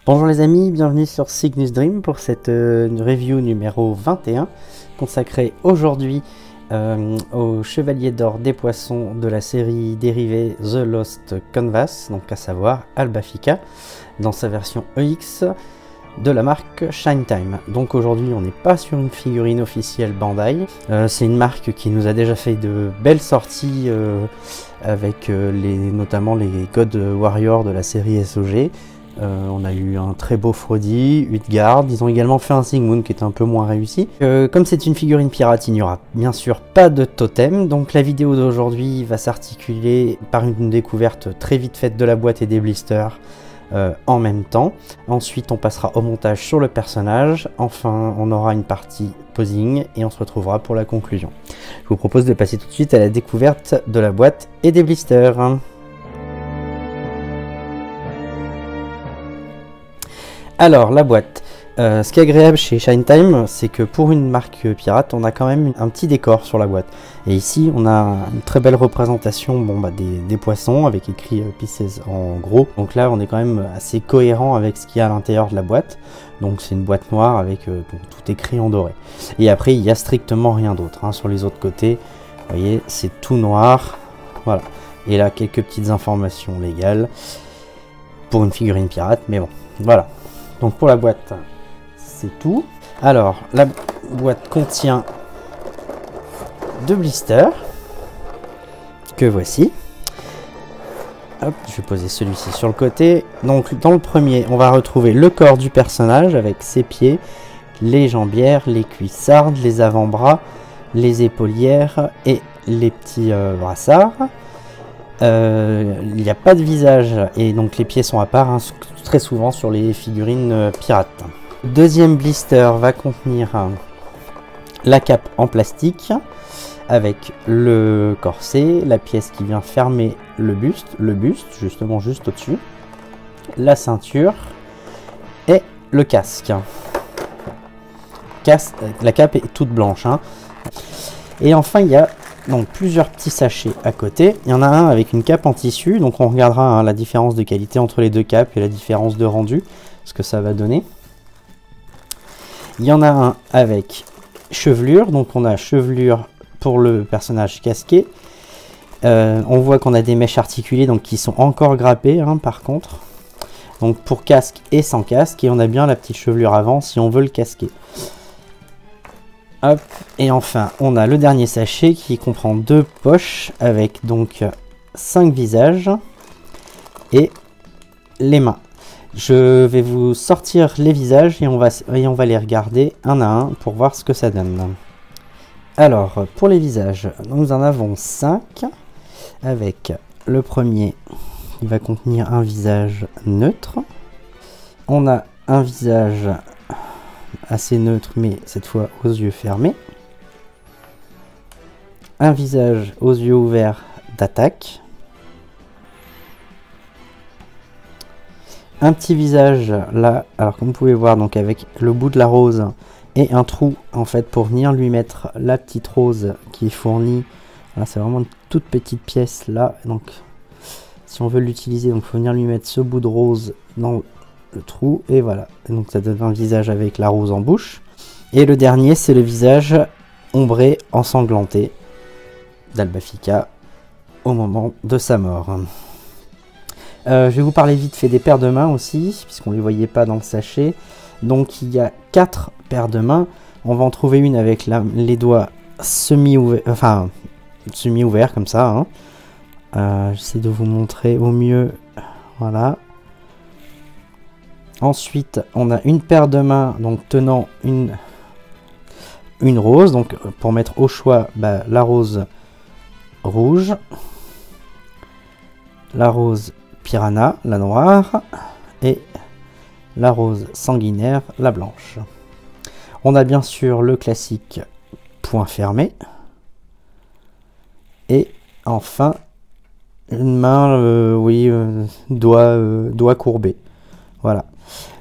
Bonjour les amis, bienvenue sur Cygnus Dream pour cette review numéro 21 consacrée aujourd'hui au Chevalier d'Or des Poissons de la série dérivée The Lost Canvas, donc à savoir Albafica, dans sa version EX de la marque Shine Time. Donc aujourd'hui on n'est pas sur une figurine officielle Bandai, c'est une marque qui nous a déjà fait de belles sorties avec notamment les God Warriors de la série SOG. On a eu un très beau Frodi, Utgard, ils ont également fait un Sigmund qui est un peu moins réussi. Comme c'est une figurine pirate, il n'y aura bien sûr pas de totem, donc la vidéo d'aujourd'hui va s'articuler par une découverte très vite faite de la boîte et des blisters en même temps. Ensuite on passera au montage sur le personnage, enfin on aura une partie posing et on se retrouvera pour la conclusion. Je vous propose de passer tout de suite à la découverte de la boîte et des blisters. Alors, la boîte. Ce qui est agréable chez Shine Time, c'est que pour une marque pirate, on a quand même un petit décor sur la boîte. Et ici, on a une très belle représentation des poissons avec écrit Pieces en gros. Donc là, on est quand même assez cohérent avec ce qu'il y a à l'intérieur de la boîte. Donc c'est une boîte noire avec tout écrit en doré. Et après, il n'y a strictement rien d'autre. Sur les autres côtés, vous voyez, c'est tout noir. Voilà. Et là, quelques petites informations légales pour une figurine pirate. Mais bon, voilà. Donc pour la boîte, c'est tout. Alors, la boîte contient deux blisters que voici. Hop, je vais poser celui-ci sur le côté. Donc dans le premier, on va retrouver le corps du personnage avec ses pieds, les jambières, les cuissardes, les avant-bras, les épaulières et les petits brassards. Il n'y a pas de visage et donc les pieds sont à part, très souvent sur les figurines pirates. Le deuxième blister va contenir la cape en plastique avec le corset, la pièce qui vient fermer le buste justement juste au-dessus, la ceinture et le casque. La cape est toute blanche. Et enfin il y a donc plusieurs petits sachets à côté. Il y en a un avec une cape en tissu, donc on regardera la différence de qualité entre les deux capes et la différence de rendu, ce que ça va donner. Il y en a un avec chevelure, donc on a chevelure pour le personnage casqué. On voit qu'on a des mèches articulées donc qui sont encore grappées par contre. Donc pour casque et sans casque, et on a bien la petite chevelure avant si on veut le casquer. Hop. Et enfin, on a le dernier sachet qui comprend deux poches avec donc 5 visages et les mains. Je vais vous sortir les visages et on va les regarder un à un pour voir ce que ça donne. Alors, pour les visages, nous en avons 5 avec le premier qui va contenir un visage neutre. On a un visage assez neutre mais cette fois aux yeux fermés, un visage aux yeux ouverts d'attaque, un petit visage là, alors comme vous pouvez voir donc avec le bout de la rose et un trou en fait pour venir lui mettre la petite rose qui est fournie. Là c'est vraiment une toute petite pièce là, donc si on veut l'utiliser donc il faut venir lui mettre ce bout de rose dans le trou et voilà, donc ça donne un visage avec la rose en bouche. Et le dernier c'est le visage ombré ensanglanté d'Albafica au moment de sa mort. Je vais vous parler vite fait des paires de mains aussi puisqu'on ne les voyait pas dans le sachet. Donc il y a 4 paires de mains, on va en trouver une avec les doigts semi-ouverts, enfin semi-ouverts comme ça. J'essaie de vous montrer au mieux, voilà. Ensuite, on a une paire de mains donc tenant une rose, donc pour mettre au choix la rose rouge, la rose piranha, la noire, et la rose sanguinaire, la blanche. On a bien sûr le classique point fermé, et enfin une main, doigt courbé. Voilà.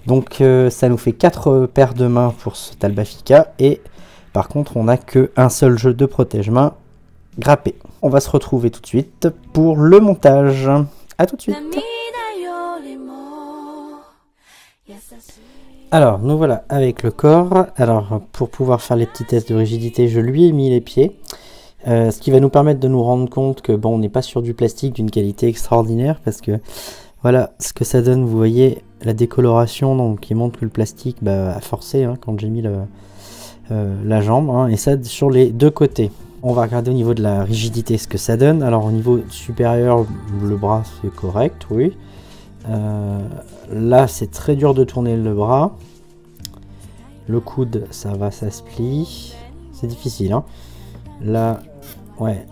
Donc ça nous fait 4 paires de mains pour cet Albafica et par contre on n'a qu'un seul jeu de protège-main grappé. On va se retrouver tout de suite pour le montage. A tout de suite. Alors, nous voilà avec le corps. Alors, pour pouvoir faire les petits tests de rigidité, je lui ai mis les pieds. Ce qui va nous permettre de nous rendre compte que bon, on n'est pas sur du plastique d'une qualité extraordinaire, parce que voilà ce que ça donne. Vous voyez la décoloration, donc qui montre que le plastique a forcé quand j'ai mis la jambe, hein, et ça sur les deux côtés. On va regarder au niveau de la rigidité ce que ça donne. Alors au niveau supérieur, le bras c'est correct, oui. Là c'est très dur de tourner le bras. Le coude ça va, ça se plie. C'est difficile, hein. Là, ouais,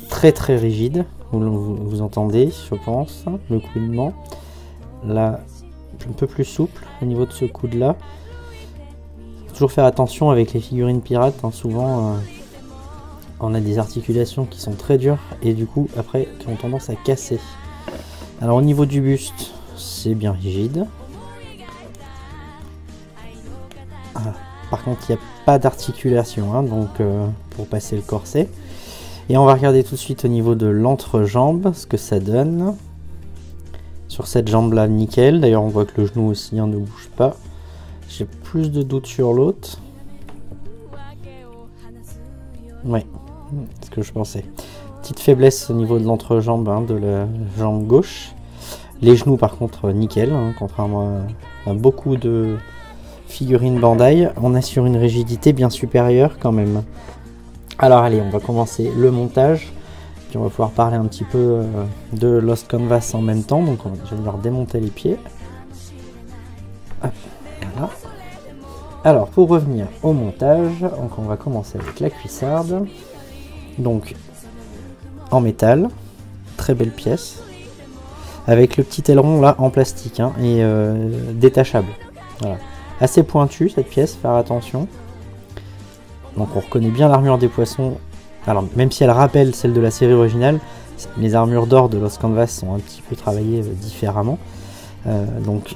très très rigide. Vous entendez, je pense, le couinement. Là, un peu plus souple au niveau de ce coude là. Toujours faire attention avec les figurines pirates, hein. Souvent on a des articulations qui sont très dures et du coup après qui ont tendance à casser. Alors au niveau du buste, c'est bien rigide. Par contre il n'y a pas d'articulation, hein, donc pour passer le corset. Et on va regarder tout de suite au niveau de l'entrejambe ce que ça donne. Sur cette jambe là, nickel. D'ailleurs on voit que le genou aussi ne bouge pas. J'ai plus de doutes sur l'autre. Ouais, c'est ce que je pensais. Petite faiblesse au niveau de l'entrejambe, hein, de la jambe gauche. Les genoux par contre nickel, hein, contrairement à beaucoup de figurines Bandai. On a sur une rigidité bien supérieure quand même. Alors allez, on va commencer le montage. Puis on va pouvoir parler un petit peu de Lost Canvas en même temps. Donc je vais leur démonter les pieds. Hop, voilà. Alors pour revenir au montage, donc on va commencer avec la cuissarde. Donc en métal, très belle pièce. Avec le petit aileron là en plastique, hein, et détachable. Voilà. Assez pointu cette pièce, faire attention. Donc on reconnaît bien l'armure des poissons. Alors même si elle rappelle celle de la série originale, les armures d'or de Lost Canvas sont un petit peu travaillées différemment. Donc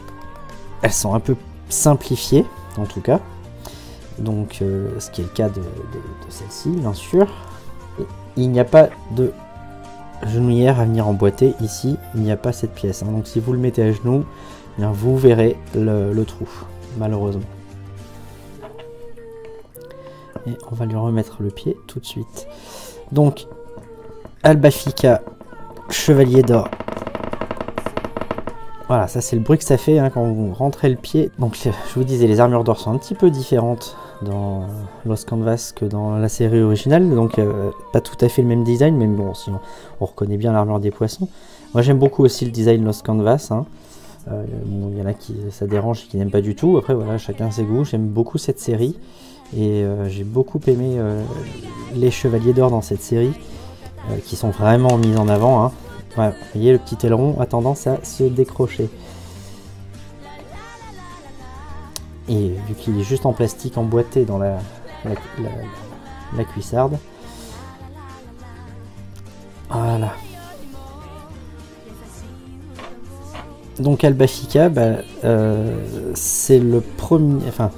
elles sont un peu simplifiées en tout cas. Donc ce qui est le cas de celle-ci bien sûr. Et il n'y a pas de genouillère à venir emboîter ici, il n'y a pas cette pièce, hein. Donc si vous le mettez à genoux, eh bien, vous verrez le trou malheureusement. Et on va lui remettre le pied tout de suite. Donc, Albafika, chevalier d'or. Voilà, ça c'est le bruit que ça fait, hein, quand vous rentrez le pied. Donc, je vous disais, les armures d'or sont un petit peu différentes dans Lost Canvas que dans la série originale. Donc, pas tout à fait le même design, mais bon, sinon, on reconnaît bien l'armure des poissons. Moi, j'aime beaucoup aussi le design Lost Canvas, hein. Bon, il y en a qui ça dérange et qui n'aiment pas du tout. Après, voilà, chacun ses goûts. J'aime beaucoup cette série. Et j'ai beaucoup aimé les chevaliers d'or dans cette série, qui sont vraiment mis en avant, hein. Voilà, vous voyez, le petit aileron a tendance à se décrocher. Et vu qu'il est juste en plastique emboîté dans la cuissarde. Voilà. Donc Albafika, c'est le premier... Enfin,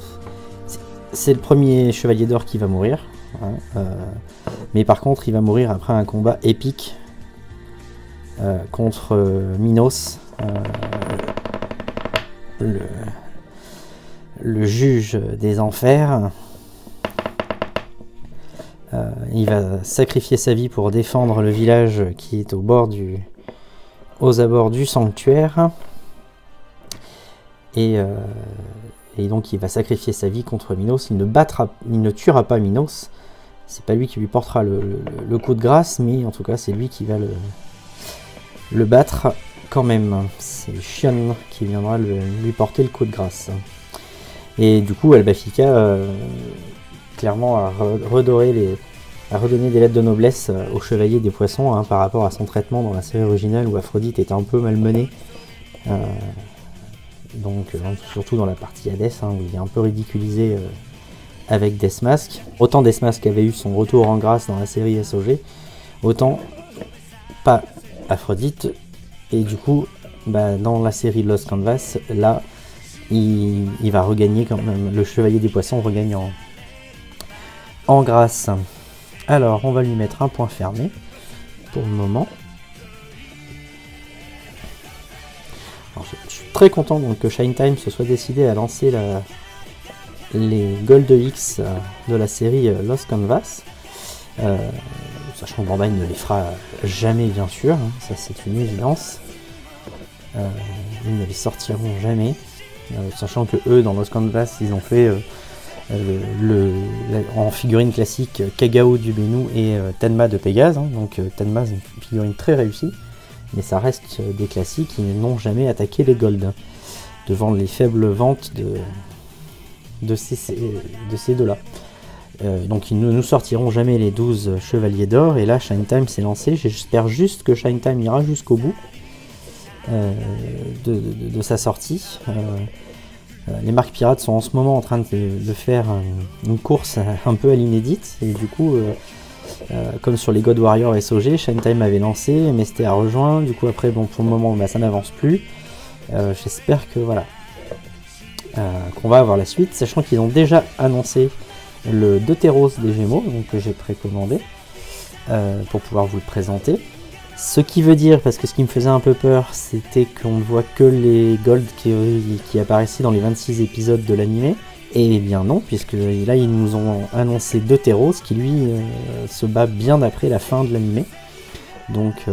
c'est le premier chevalier d'or qui va mourir, hein, mais par contre il va mourir après un combat épique contre Minos, le juge des enfers. Il va sacrifier sa vie pour défendre le village qui est aux abords du sanctuaire, et donc il va sacrifier sa vie contre Minos. Il ne tuera pas Minos. C'est pas lui qui lui portera le coup de grâce, mais en tout cas c'est lui qui va le battre quand même. C'est Shion qui viendra lui porter le coup de grâce. Et du coup Albafika clairement a redonné des lettres de noblesse au chevalier des poissons, hein, par rapport à son traitement dans la série originale où Aphrodite était un peu malmenée. Donc surtout dans la partie Hadès, hein, où il est un peu ridiculisé avec Deathmask. Autant Deathmask avait eu son retour en grâce dans la série SOG, autant pas Aphrodite. Et du coup, dans la série Lost Canvas, là, il va regagner quand même, le chevalier des poissons regagne en grâce. Alors, on va lui mettre un point fermé pour le moment. Je suis très content donc, que Shine Time se soit décidé à lancer les Gold X de la série Lost Canvas. Sachant que Bandai ne les fera jamais, bien sûr, hein, ça c'est une évidence. Ils ne les sortiront jamais. Sachant que eux, dans Lost Canvas, ils ont fait en figurine classique Kagao du Bennu et Tenma de Pégase. Hein, donc Tenma, c'est une figurine très réussie. Mais ça reste des classiques qui n'ont jamais attaqué les Gold. Devant les faibles ventes de ces deux-là. Donc ils ne nous sortiront jamais les 12 chevaliers d'or. Et là, Shine Time s'est lancé. J'espère juste que Shine Time ira jusqu'au bout de sa sortie. Les marques pirates sont en ce moment en train de faire une course un peu à l'inédite. Et du coup, comme sur les God Warrior SOG, Shine Time avait lancé, MST a rejoint. Du coup, après, bon, pour le moment, bah, ça n'avance plus. J'espère que voilà, qu'on va avoir la suite, sachant qu'ils ont déjà annoncé le Deutéros des Gémeaux, donc que j'ai précommandé pour pouvoir vous le présenter. Ce qui veut dire, parce que ce qui me faisait un peu peur, c'était qu'on ne voit que les Gold qui apparaissaient dans les 26 épisodes de l'animé. Et bien non, puisque là ils nous ont annoncé Deutéros qui lui se bat bien après la fin de l'animé. Donc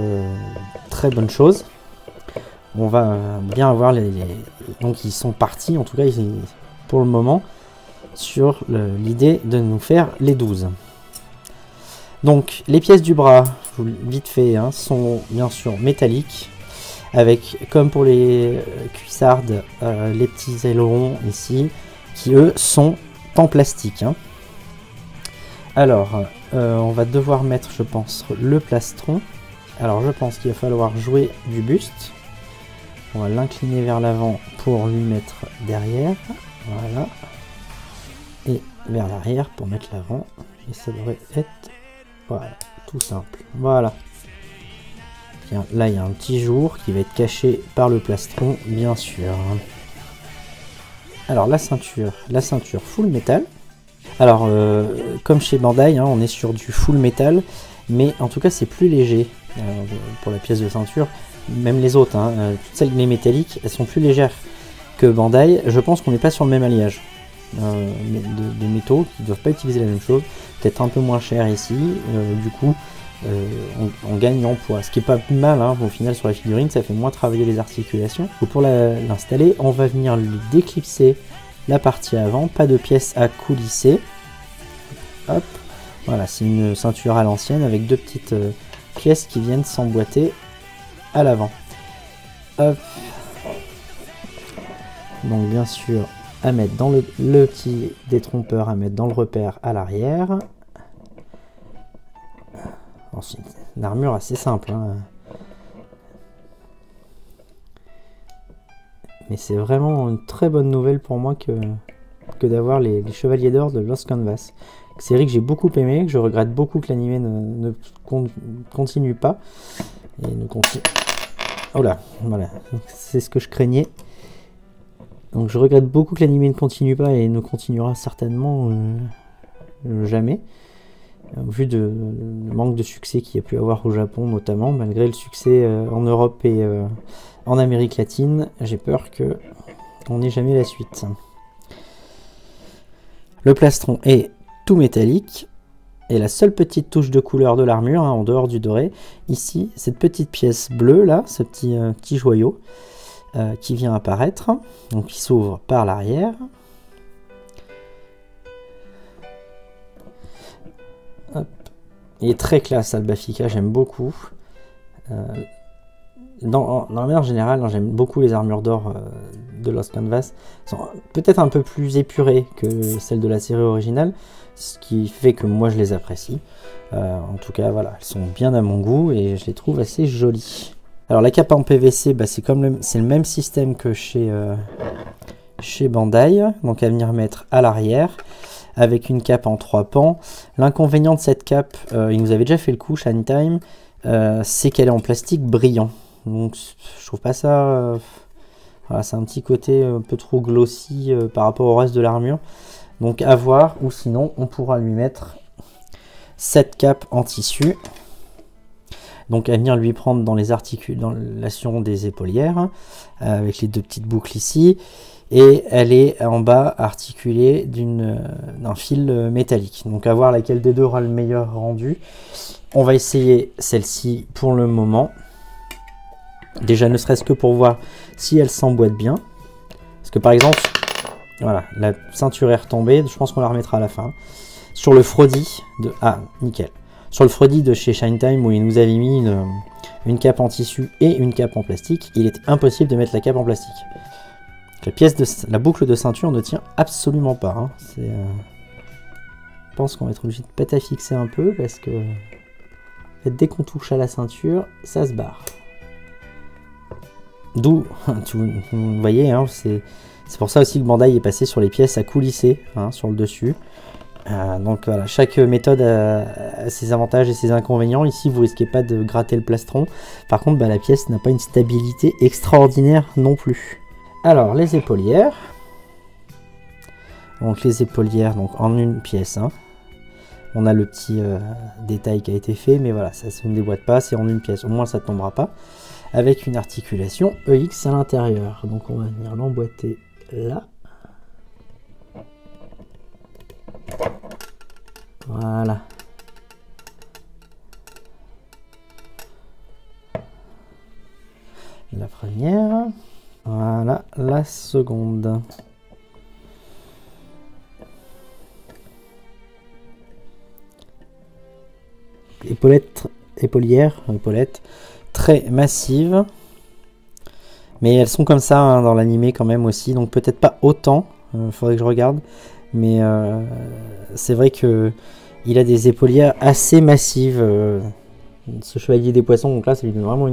très bonne chose. On va bien avoir donc ils sont partis, en tout cas pour le moment, sur l'idée de nous faire les 12. Donc les pièces du bras, vite fait, hein, sont bien sûr métalliques, avec, comme pour les cuissardes, les petits ailerons ici, qui eux sont en plastique. Hein. Alors, on va devoir mettre, je pense, le plastron. Alors je pense qu'il va falloir jouer du buste. On va l'incliner vers l'avant pour lui mettre derrière. Voilà. Et vers l'arrière pour mettre l'avant. Et ça devrait être... Voilà, tout simple. Voilà. Tiens, là, il y a un petit jour qui va être caché par le plastron, bien sûr. Alors, la ceinture full métal. Alors, comme chez Bandai, hein, on est sur du full métal, mais en tout cas, c'est plus léger pour la pièce de ceinture. Même les autres, hein, toutes celles les métalliques, elles sont plus légères que Bandai. Je pense qu'on n'est pas sur le même alliage de métaux qui ne doivent pas utiliser la même chose. Peut-être un peu moins cher ici. Du coup, on gagne en poids. Ce qui est pas plus mal, hein, au final, sur la figurine, ça fait moins travailler les articulations. Donc pour l'installer, on va venir lui déclipser la partie avant. Pas de pièces à coulisser. Hop. Voilà, c'est une ceinture à l'ancienne avec deux petites pièces qui viennent s'emboîter à l'avant. Hop. Donc bien sûr, à mettre dans le petit détrompeur, à mettre dans le repère à l'arrière. Ensuite, une armure assez simple. Hein. Mais c'est vraiment une très bonne nouvelle pour moi que d'avoir les Chevaliers d'Or de Lost Canvas. Série que j'ai beaucoup aimé, que je regrette beaucoup que l'anime ne continue pas. Et ne continue... Oh là, voilà, c'est ce que je craignais. Donc je regrette beaucoup que l'anime ne continue pas et ne continuera certainement jamais. Vu le manque de succès qu'il y a pu avoir au Japon notamment, malgré le succès en Europe et en Amérique latine, j'ai peur qu'on n'ait jamais la suite. Le plastron est tout métallique. Et la seule petite touche de couleur de l'armure, hein, en dehors du doré, ici, cette petite pièce bleue là, ce petit joyau qui vient apparaître, donc qui s'ouvre par l'arrière. Il est très classe, Albafika, j'aime beaucoup. Dans la manière générale, hein, j'aime beaucoup les armures d'or de Lost Canvas. Elles sont peut-être un peu plus épurées que celles de la série originale, ce qui fait que moi je les apprécie. En tout cas, voilà, elles sont bien à mon goût et je les trouve assez jolies. Alors la cape en PVC, bah, c'est le même système que chez Bandai, donc à venir mettre à l'arrière, avec une cape en 3 pans. L'inconvénient de cette cape, il nous avait déjà fait le coup, Shine Time, c'est qu'elle est en plastique brillant. Donc je trouve pas ça... voilà, c'est un petit côté un peu trop glossy par rapport au reste de l'armure. Donc à voir, ou sinon on pourra lui mettre cette cape en tissu. Donc à venir lui prendre dans les articulations des épaulières, avec les deux petites boucles ici. Et elle est en bas articulée d'un fil métallique. Donc à voir laquelle des deux aura le meilleur rendu. On va essayer celle-ci pour le moment. Déjà ne serait-ce que pour voir si elle s'emboîte bien. Parce que par exemple, voilà, la ceinture est retombée. Je pense qu'on la remettra à la fin. Sur le Frodi de... Ah, nickel. Sur le Frodi de chez Shine Time où il nous avait mis une cape en tissu et une cape en plastique, il est impossible de mettre la cape en plastique. La boucle de ceinture ne tient absolument pas. Hein. Je pense qu'on va être obligé de peut-être fixer un peu parce que en fait, dès qu'on touche à la ceinture, ça se barre. D'où, vous voyez, hein, c'est pour ça aussi que Bandai est passé sur les pièces à coulisser, hein, sur le dessus. Donc voilà, chaque méthode a ses avantages et ses inconvénients. Ici, vous risquez pas de gratter le plastron. Par contre, la pièce n'a pas une stabilité extraordinaire non plus. Alors, les épaulières. Donc, les épaulières donc, en une pièce. Hein. On a le petit détail qui a été fait, mais voilà, ça ne déboîte pas, c'est en une pièce. Au moins, ça ne tombera pas. Avec une articulation EX à l'intérieur. Donc, on va venir l'emboîter là. Voilà. La première. Voilà, la seconde. Épaulières, très massives. Mais elles sont comme ça hein, dans l'animé quand même aussi. Donc peut-être pas autant. Faudrait que je regarde. Mais c'est vrai que il a des épaulières assez massives. Ce chevalier des poissons. Donc là, ça lui donne vraiment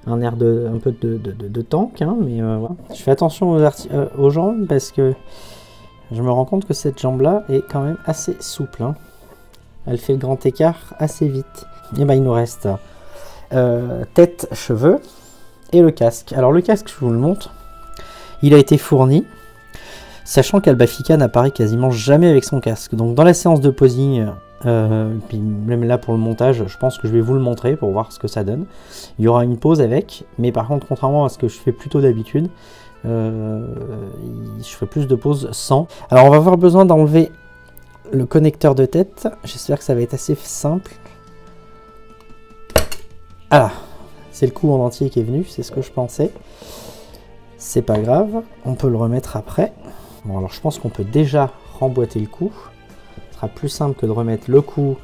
un air un peu de tank, hein, mais voilà. Je fais attention aux jambes parce que je me rends compte que cette jambe là est quand même assez souple, hein. Elle fait le grand écart assez vite. Et il nous reste tête, cheveux et le casque. Alors le casque, je vous le montre, il a été fourni sachant qu'Albafika n'apparaît quasiment jamais avec son casque. Donc dans la séance de posing, puis même là pour le montage, je pense que je vais vous le montrer pour voir ce que ça donne. Il y aura une pause avec, mais par contre contrairement à ce que je fais plutôt d'habitude, je ferai plus de pauses sans. Alors on va avoir besoin d'enlever le connecteur de tête, j'espère que ça va être assez simple. Ah, c'est le coup en entier qui est venu, c'est ce que je pensais. C'est pas grave, on peut le remettre après. Bon alors je pense qu'on peut déjà remboîter le cou. Ce sera plus simple que de remettre le cou,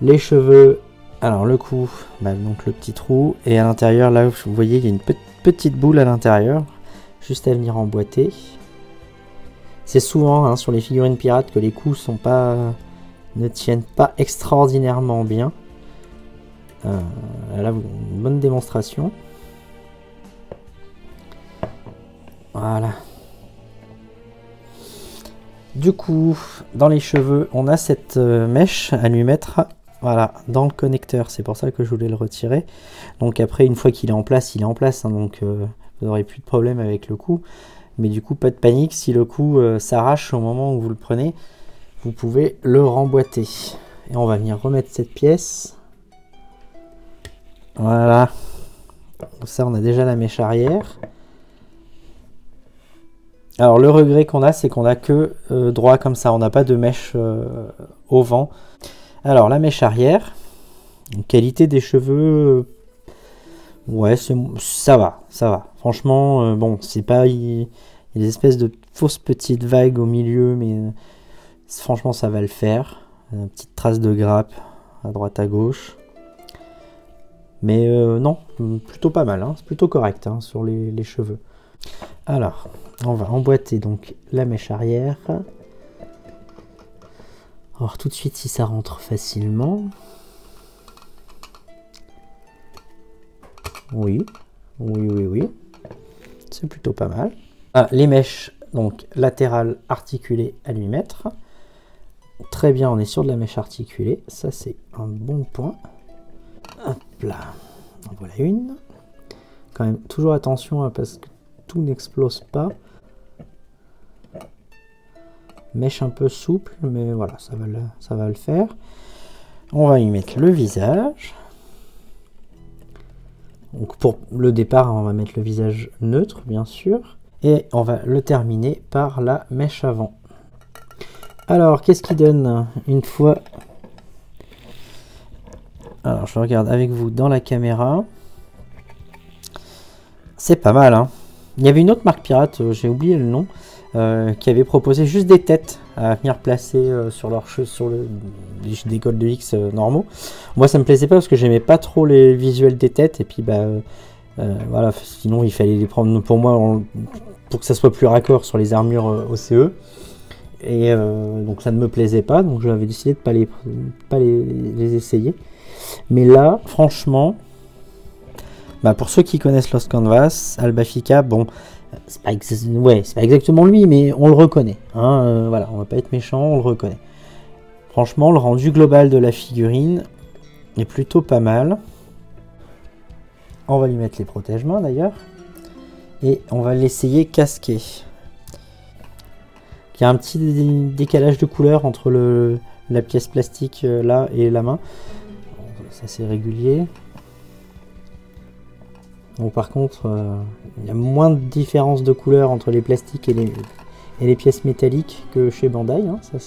les cheveux. Alors le cou, donc le petit trou. Et à l'intérieur, là vous voyez, il y a une petite boule à l'intérieur. Juste à venir emboîter. C'est souvent hein, sur les figurines pirates que les coups ne tiennent pas extraordinairement bien. Là, une bonne démonstration. Voilà. Du coup, dans les cheveux, on a cette mèche à lui mettre voilà, dans le connecteur. C'est pour ça que je voulais le retirer. Donc après, une fois qu'il est en place, il est en place. Hein, donc vous n'aurez plus de problème avec le coup. Mais du coup, pas de panique. Si le coup s'arrache au moment où vous le prenez, vous pouvez le remboîter. Et on va venir remettre cette pièce. Voilà. Donc ça, on a déjà la mèche arrière. Alors le regret qu'on a, c'est qu'on a que droit comme ça, on n'a pas de mèche au vent. Alors la mèche arrière, qualité des cheveux, ouais ça va. Franchement, bon, c'est pas, il y a des espèces de fausses petites vagues au milieu, mais franchement ça va le faire. Une petite trace de grappe à droite à gauche. Mais non, plutôt pas mal, hein, c'est plutôt correct hein, sur les cheveux. Alors, on va emboîter donc la mèche arrière. Alors tout de suite si ça rentre facilement. Oui. C'est plutôt pas mal. Ah, les mèches donc latérales articulées à lui mettre. Très bien, on est sur de la mèche articulée. Ça c'est un bon point. Hop là. En voilà une. Quand même toujours attention hein, parce que tout n'explose pas. Mèche un peu souple, mais voilà, ça va le faire. On va y mettre le visage. Donc pour le départ, on va mettre le visage neutre, bien sûr. Et on va le terminer par la mèche avant. Alors, qu'est-ce qui donne une fois... Alors, je regarde avec vous dans la caméra. C'est pas mal, hein. Il y avait une autre marque pirate, j'ai oublié le nom, qui avait proposé juste des têtes à venir placer sur leurs cheveux, sur les décolles de X normaux. Moi, ça me plaisait pas parce que j'aimais pas trop les visuels des têtes. Et puis, bah, voilà, sinon, il fallait les prendre pour moi pour que ça soit plus raccord sur les armures OCE. Et donc, ça ne me plaisait pas. Donc, j'avais décidé de pas les essayer. Mais là, franchement... Bah pour ceux qui connaissent Lost Canvas, Albafica, bon, c'est pas exactement lui, mais on le reconnaît. Hein, voilà, on va pas être méchant, on le reconnaît. Franchement, le rendu global de la figurine est plutôt pas mal. On va lui mettre les protège-mains d'ailleurs. Et on va l'essayer casqué. Il y a un petit décalage de couleur entre la pièce plastique là et la main. Ça c'est régulier. Bon, par contre, il y a moins de différence de couleur entre les plastiques et les pièces métalliques que chez Bandai. Hein. Ça,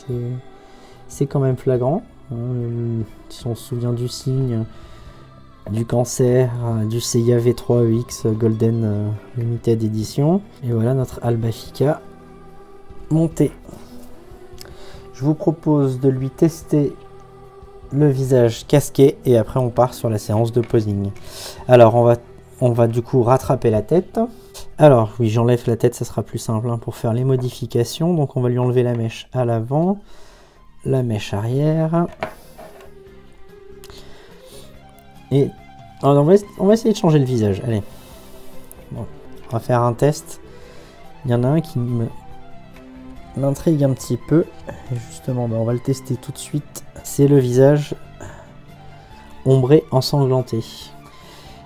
c'est quand même flagrant. Si on se souvient du signe, du Cancer, du Seiya V3EX Golden Limited Edition. Et voilà notre Albafica monté. Je vous propose de lui tester le visage casqué et après on part sur la séance de posing. Alors on va du coup rattraper la tête. Alors oui, j'enlève la tête, ça sera plus simple hein, pour faire les modifications. Donc on va lui enlever la mèche à l'avant, la mèche arrière. Et alors, on va essayer de changer le visage. Allez, bon, on va faire un test. Il y en a un qui m'intrigue un petit peu. Et justement, on va le tester tout de suite. C'est le visage ombré ensanglanté.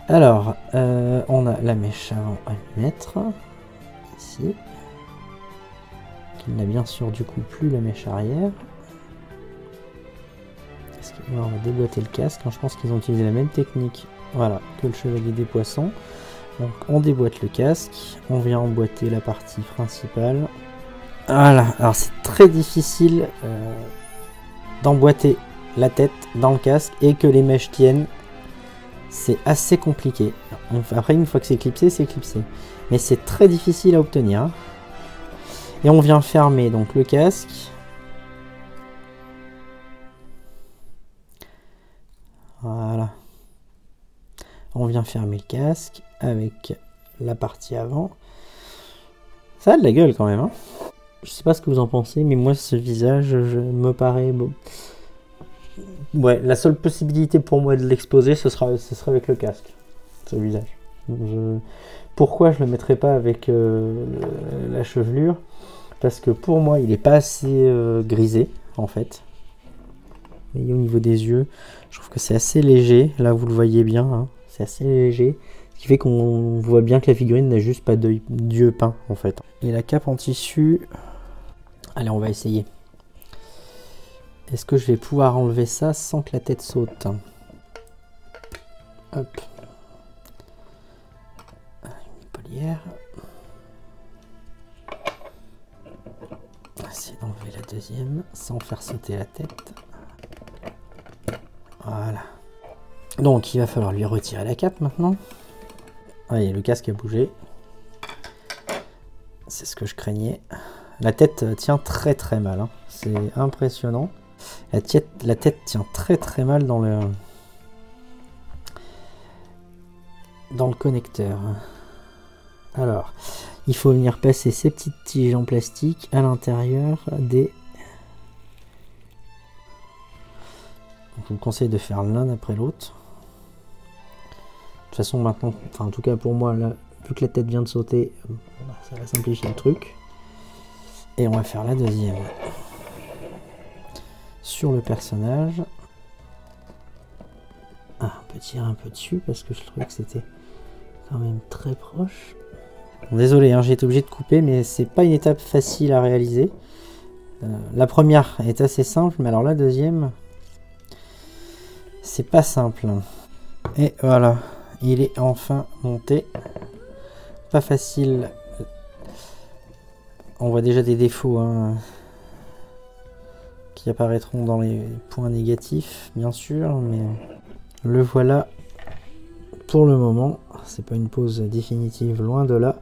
Alors, on a la mèche avant à lui mettre, ici, qui n'a bien sûr du coup plus la mèche arrière. On va déboîter le casque, je pense qu'ils ont utilisé la même technique voilà, que le Chevalier des Poissons. Donc on déboîte le casque, on vient emboîter la partie principale. Voilà, alors c'est très difficile d'emboîter la tête dans le casque et que les mèches tiennent. C'est assez compliqué. Après, une fois que c'est clipsé, c'est clipsé. Mais c'est très difficile à obtenir. Et on vient fermer donc le casque. Voilà. On vient fermer le casque avec la partie avant. Ça a de la gueule quand même. Hein. Je sais pas ce que vous en pensez, mais moi, ce visage me paraît... Bon. Ouais, la seule possibilité pour moi de l'exposer, ce serait avec le casque, ce visage. Pourquoi je le mettrais pas avec la chevelure? Parce que pour moi, il est pas assez grisé, en fait. Et au niveau des yeux, je trouve que c'est assez léger. Là, vous le voyez bien, hein, c'est assez léger. Ce qui fait qu'on voit bien que la figurine n'a juste pas d'yeux peints, en fait. Et la cape en tissu... Allez, on va essayer. Est-ce que je vais pouvoir enlever ça sans que la tête saute? Hop. Une polière. Essayer d'enlever la deuxième sans faire sauter la tête. Voilà. Donc il va falloir lui retirer la cape maintenant. Allez, le casque a bougé. C'est ce que je craignais. La tête tient très très mal. Hein. C'est impressionnant. La tête tient très très mal dans le connecteur. Alors, il faut venir passer ces petites tiges en plastique à l'intérieur des... Je vous conseille de faire l'un après l'autre. De toute façon maintenant, enfin en tout cas pour moi, là, vu que la tête vient de sauter, ça va simplifier le truc. Et on va faire la deuxième. Sur le personnage. Ah, on peut tirer un peu dessus parce que je trouvais que c'était quand même très proche. Bon, désolé, hein, j'ai été obligé de couper, mais c'est pas une étape facile à réaliser. La première est assez simple, mais alors la deuxième, c'est pas simple. Et voilà, il est enfin monté. Pas facile. On voit déjà des défauts hein, qui apparaîtront dans les points négatifs, bien sûr, mais le voilà pour le moment. C'est pas une pause définitive, loin de là.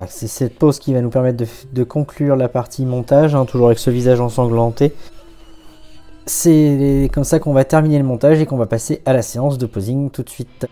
C'est cette pause qui va nous permettre de conclure la partie montage, hein, toujours avec ce visage ensanglanté. C'est comme ça qu'on va terminer le montage et qu'on va passer à la séance de posing tout de suite.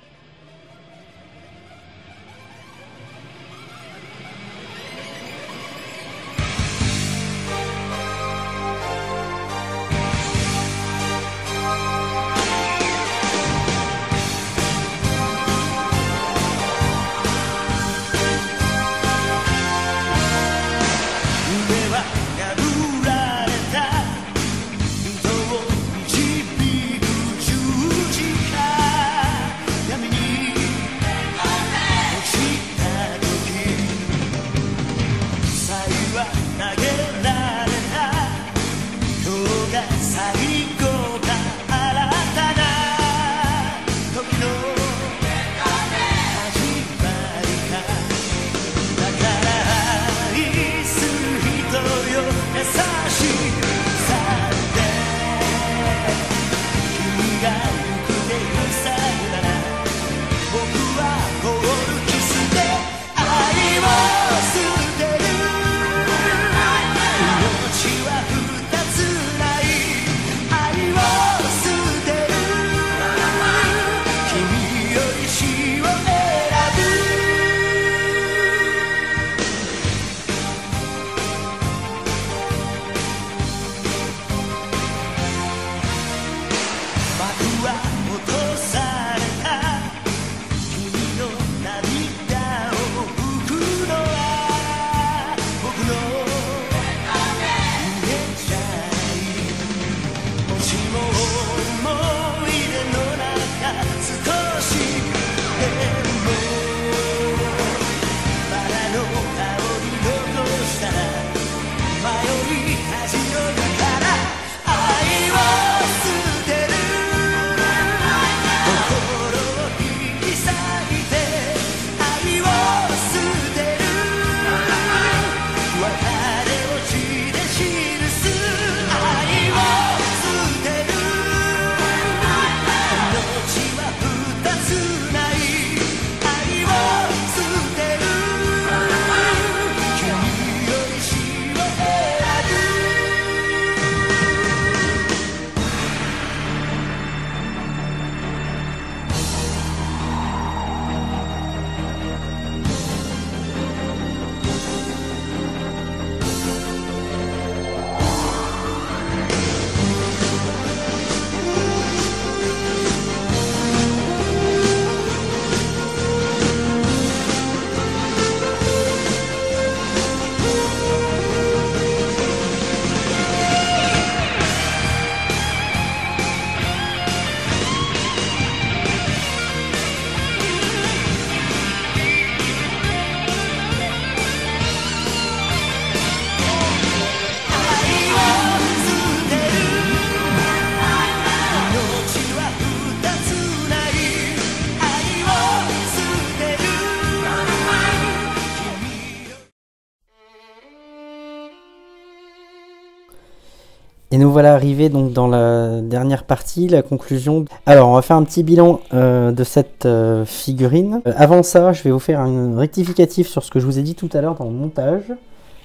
Et nous voilà arrivés donc dans la dernière partie, la conclusion. Alors on va faire un petit bilan de cette figurine. Avant ça, je vais vous faire un rectificatif sur ce que je vous ai dit tout à l'heure dans le montage.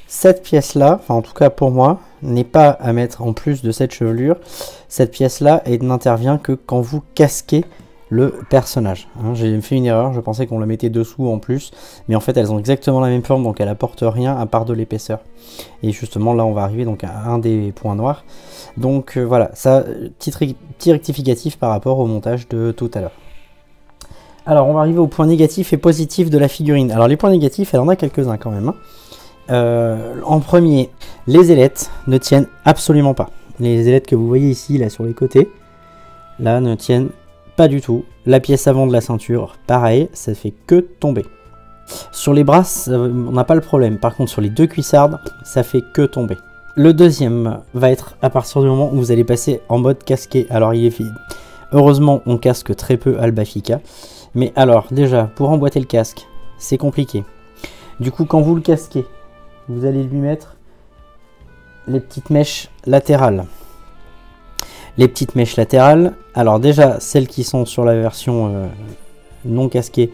Cette pièce-là, enfin en tout cas pour moi, n'est pas à mettre en plus de cette chevelure. Cette pièce-là, elle n'intervient que quand vous casquez le personnage. Hein, j'ai fait une erreur, je pensais qu'on la mettait dessous en plus, mais en fait elles ont exactement la même forme, donc elle apporte rien à part de l'épaisseur. Et justement là on va arriver donc à un des points noirs. Donc voilà, ça, petit rectificatif par rapport au montage de tout à l'heure. Alors on va arriver aux points négatifs et positifs de la figurine. Alors les points négatifs, elle en a quelques-uns quand même. Hein. En premier, les ailettes ne tiennent absolument pas. Les ailettes que vous voyez ici, là sur les côtés, là ne tiennent pas du tout. La pièce avant de la ceinture, pareil, ça fait que tomber. Sur les bras, on n'a pas le problème. Par contre, sur les deux cuissardes, ça fait que tomber. Le deuxième va être à partir du moment où vous allez passer en mode casqué. Alors, il est heureusement, on casque très peu Albafika. Mais alors, déjà, pour emboîter le casque, c'est compliqué. Du coup, quand vous le casquez, vous allez lui mettre les petites mèches latérales. Les petites mèches latérales, alors déjà, celles qui sont sur la version non casquée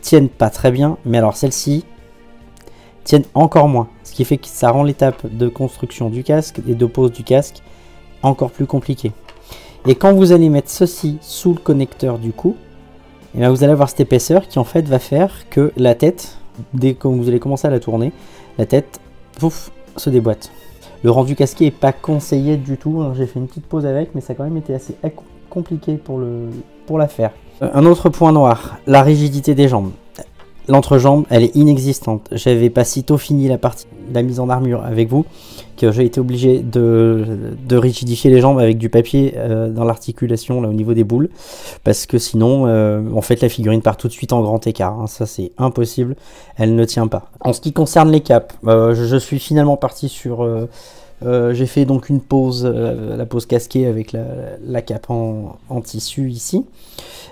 tiennent pas très bien, mais alors celles-ci tiennent encore moins. Ce qui fait que ça rend l'étape de construction du casque et de pose du casque encore plus compliquée. Et quand vous allez mettre ceci sous le connecteur du cou, et bien vous allez avoir cette épaisseur qui en fait va faire que la tête, dès que vous allez commencer à la tourner, la tête, pouf, se déboîte. Le rendu casqué n'est pas conseillé du tout, hein. J'ai fait une petite pause avec, mais ça a quand même été assez compliqué pour la faire. Un autre point noir, la rigidité des jambes. L'entrejambe, elle est inexistante. J'avais pas sitôt fini la mise en armure avec vous que j'ai été obligé de rigidifier les jambes avec du papier dans l'articulation là au niveau des boules, parce que sinon en fait la figurine part tout de suite en grand écart, hein. Ça c'est impossible, elle ne tient pas. En ce qui concerne les capes, je suis finalement parti sur j'ai fait donc une pose, la pose casquée avec la cape en tissu ici.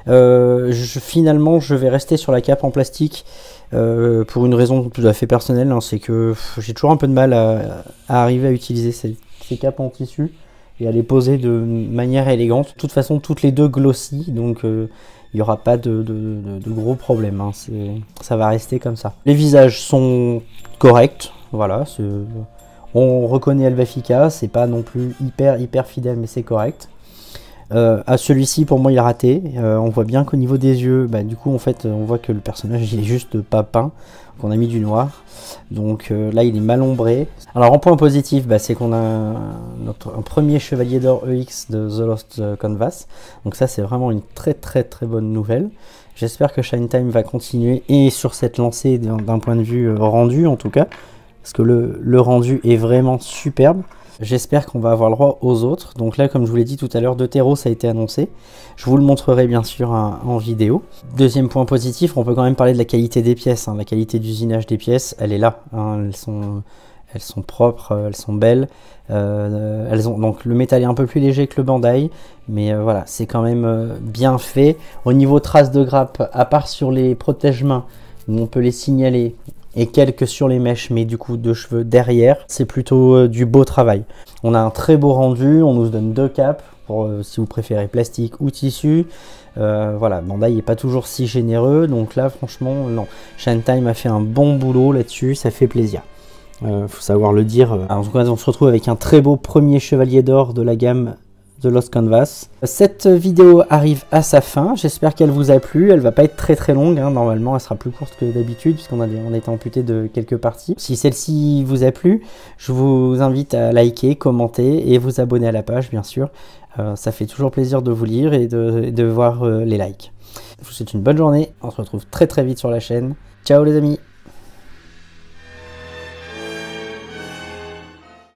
Finalement je vais rester sur la cape en plastique pour une raison tout à fait personnelle, hein, c'est que j'ai toujours un peu de mal à arriver à utiliser ces capes en tissu et à les poser de manière élégante. De toute façon toutes les deux glossy, donc il n'y aura pas de gros problèmes, hein. Ça va rester comme ça. Les visages sont corrects, voilà, on reconnaît Elbafika, c'est pas non plus hyper fidèle, mais c'est correct. À celui-ci, pour moi, il est raté. On voit bien qu'au niveau des yeux, du coup, en fait, on voit que le personnage, il est juste pas peint, qu'on a mis du noir. Donc là, il est mal ombré. Alors, en point positif, c'est qu'on a un premier Chevalier d'Or EX de The Lost Canvas. Donc ça, c'est vraiment une très bonne nouvelle. J'espère que Shine Time va continuer, et sur cette lancée, d'un point de vue rendu, en tout cas, parce que le rendu est vraiment superbe. J'espère qu'on va avoir le droit aux autres. Donc là, comme je vous l'ai dit tout à l'heure, Deuteros a été annoncé. Je vous le montrerai bien sûr en vidéo. Deuxième point positif, on peut quand même parler de la qualité des pièces, hein. La qualité d'usinage des pièces, elle est là, hein. Elles sont propres, elles sont belles. Donc le métal est un peu plus léger que le Bandai, mais voilà, c'est quand même bien fait. Au niveau traces de grappe, à part sur les protège-mains, où on peut les signaler, et quelques sur les mèches, mais du coup de cheveux derrière, c'est plutôt du beau travail. On a un très beau rendu, on nous donne deux capes, pour si vous préférez plastique ou tissu. Voilà, Bandai n'est pas toujours si généreux, donc là franchement, non. Shine Time a fait un bon boulot là-dessus, ça fait plaisir. Faut savoir le dire. En tout cas, on se retrouve avec un très beau premier Chevalier d'Or de la gamme The Lost Canvas. Cette vidéo arrive à sa fin, j'espère qu'elle vous a plu. Elle va pas être très longue, hein. Normalement elle sera plus courte que d'habitude puisqu'on a été amputé de quelques parties. Si celle-ci vous a plu, je vous invite à liker, commenter et vous abonner à la page bien sûr. Ça fait toujours plaisir de vous lire et de voir les likes. Je vous souhaite une bonne journée, on se retrouve très vite sur la chaîne. Ciao les amis!